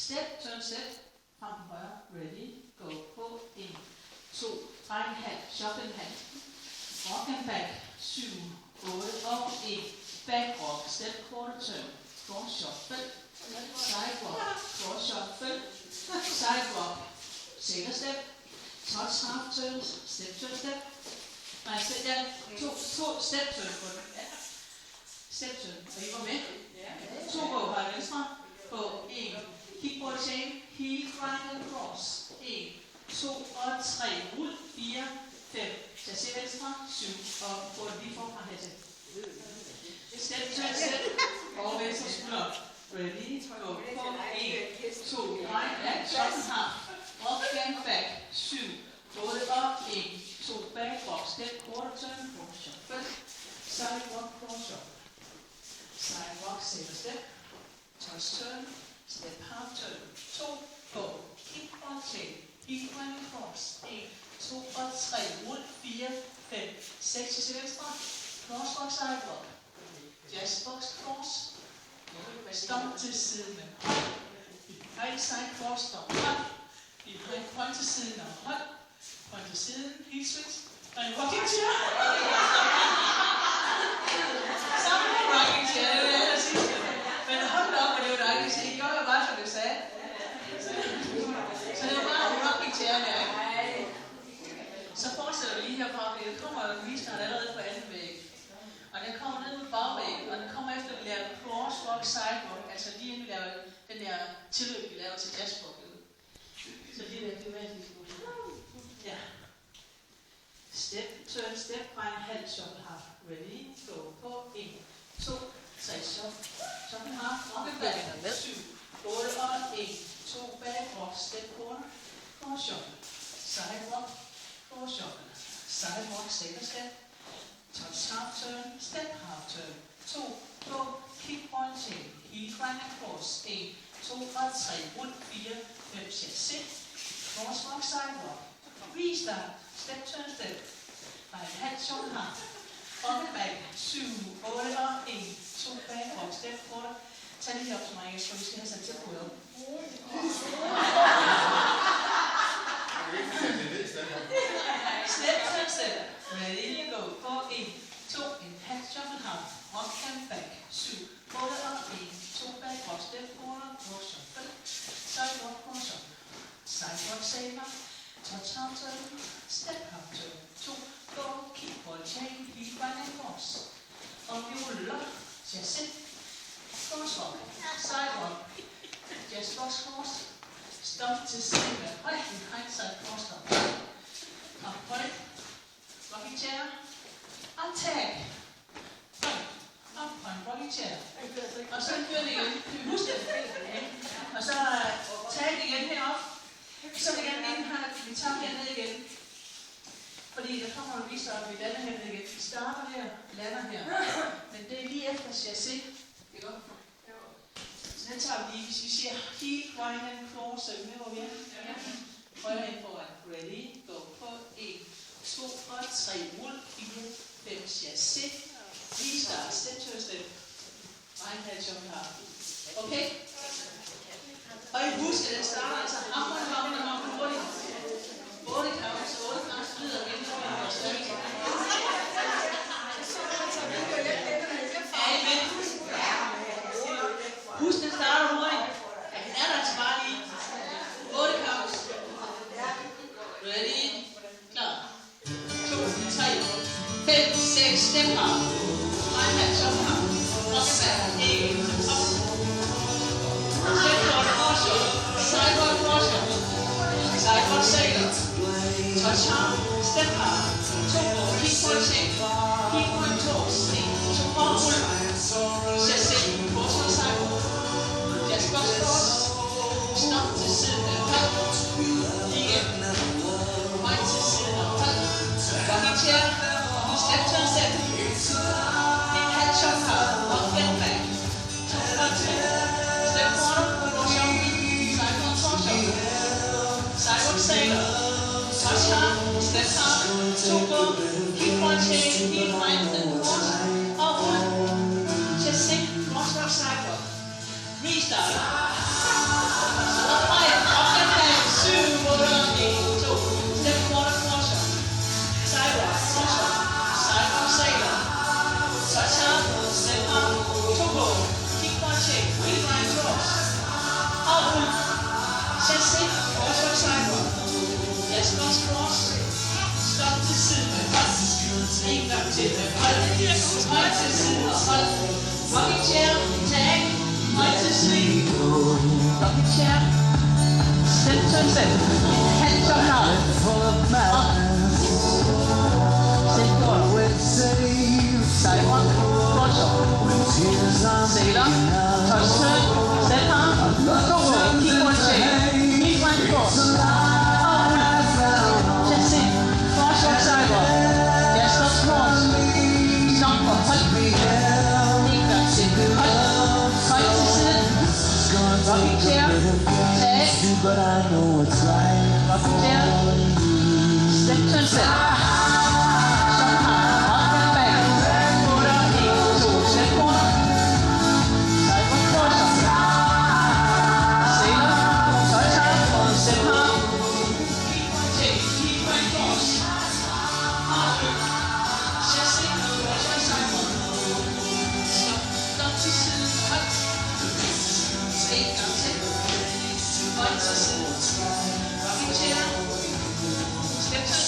Step, turn, step. Frem på højre. Ready, go. På 1, 2, træk en halv, shuffle en halv. Rock and back. 7, 8 og 1. Back rock, step quarter turn. Cross shuffle. Side rock, cross shuffle. Side rock. Single step. Touch half turns. Step, turn, step. Nej, step, ja. To step turn på den. Ja. Step turn. Og I var med? Ja. 2 gå højre venstre. På 1. Kick på chain. Heel, triangle, cross. 1, 2 og 3. Rul. 4, 5. Chassé venstre. 7. Og gå lige forfra hertil. Step, turn, step. Og venstre skulder. Ready, go. På 1, 2, right, back, shuffle half. Up and back. 7, 8 og 1. 2 back, rock, step, quarter turn, cross shuffle. Side rock, cross shuffle. Side rock, single step. Touch turn, step half turn. 2, go. Kick on chain. Heel and cross. 1, 2 og 3. Rul. 4, 5. 6 til venstre. Cross rock, side rock. Jazz box, cross. Stomp til siden af hånd. Right side cross, stomp. Hånd. Hånd til siden af hånd. Hånd til siden. Heel switch. Og en rocking chair. Sammen med rocking chair. Det var det aller sidste. Men hold op, og det var dejligt at se. I gjorde jo bare, som det sagde. Så det var bare en rocking chair der. Så fortsætter vi lige herfra, fordi det kommer jo lige snart allerede på anden væg. Og den kommer ned med bagvæggen, og den kommer efter, at vi laver crosswalk, sidewalk, altså lige inden vi laver den der tilløb, vi laver til jazzwalk. Så lige der, det var en lille smule. Ja. Step, turn, step, fra en halv shuffle half. Ready, go, på 1, 2, 3, shuffle half, rock and back, 7, 8 og 1, 2 back, rock, step, quarter, cross shuffle, side rock, cross shuffle, side rock, single step, touch half turn, step half turn, 2, go, kick point chain, heel triangle cross, 1, 2 og 3, rul, 4, 5, 6, 6, cross rock, side rock, restart, step turn, step, fra en halv shuffle half, up and back, 7, 8 og 1, 2 back rock, step quarter, tag lige op til mig, jeg tror vi skal have sat til på op. Step turn, step. Ready, go. På 1, 2, en halv shuffle half. Up and back. 7, 8 og 1, 2 back, rock, step, quarter, cross shuffle. Side rock, cross shuffle. Side rock, saver. Touch half turn. Step half turn. 2, go, kick ball chain, heel right and cross. Og vi ruller. Chassé. Cross rock. Side rock. Jazz box cross. Stop til siden af højt. Hindsight cross stop. Up point. Rocking chair. Og tag. Up point. Rocking chair. Og så kører det igen. Kan vi huske det? Og så tag det igen herop. Så vil jeg gerne ind her. Vi tager herned igen. Fordi der kommer jo lige så, at vi lander herned igen. Vi starter her, lander her. Men det er lige efter chassé. Ikke godt? Så den tager vi lige, hvis vi siger heel, right and cross, så er vi med, hvor vi er. Højre ind foran. Ready, go på 1, 2 og 3, rul, 4, 5, chassé. Restart, step to step. Right hand shuffle half. Okay? Og I husker, den starter altså hammer hurtigt. 8 counts, 8 counts, lyder mindre og større. Amen. Husk, den starter hurtigt. Den er der altså bare lige. 8 counts. Ready? Klar. 2, 3, 5, 6, step half. Right hand shuffle half. Rock and back. 1, up. Step rock, cross shuffle. Side rock, cross shuffle. Side rock, sailor. Touch half. Step half. 2, kick point chain. Kick point toes. 1, 2 og rull. Chassé. Cross rock, side rock. Jazz box cross. Stop til siden af hånd. Igen. Højt til siden af hånd. Rocking chair. Step turn step. En halv shuffle half. Up and back. 2 og 3. Step quarter. Cross shuffle. Side rock, cross shuffle. Side rock, sailor. Touch half. Step half. 2 go. Kick point chain. Heel right and cross. Og rull. Chassé. Cross rock, side rock. Restart. Chassis, forsvar sidewalk. Jaspers cross. Stop til siden med hold. En gang til med hold. Høj til siden og hold. Rocking chair, tag. Høj til siden. Rocking chair. Step turn step. Hand jump now. Up. Step forward. Sidewalk. Cross. Sailor. Touch turn. Step arm. Go roll. Keep one shape. Keep one cross. Chassis. Cross on sidewalk. Jaspers cross. Stop for hold. En gang til. Hold. Høj til siden. Rocking chair. Tag. But I know it's right. Rocking chair. Step turn step. Jump high. Up and back. Quarter. 1, 2. Step corner. Sidewalk crosser. Sailor. Touch arm. Step arm. Keep one take. Keep one cross. Chassis. Cross on sidewalk. Stop til siden. Hold. En gang til. Høj til siden. Rocking chair. Step turn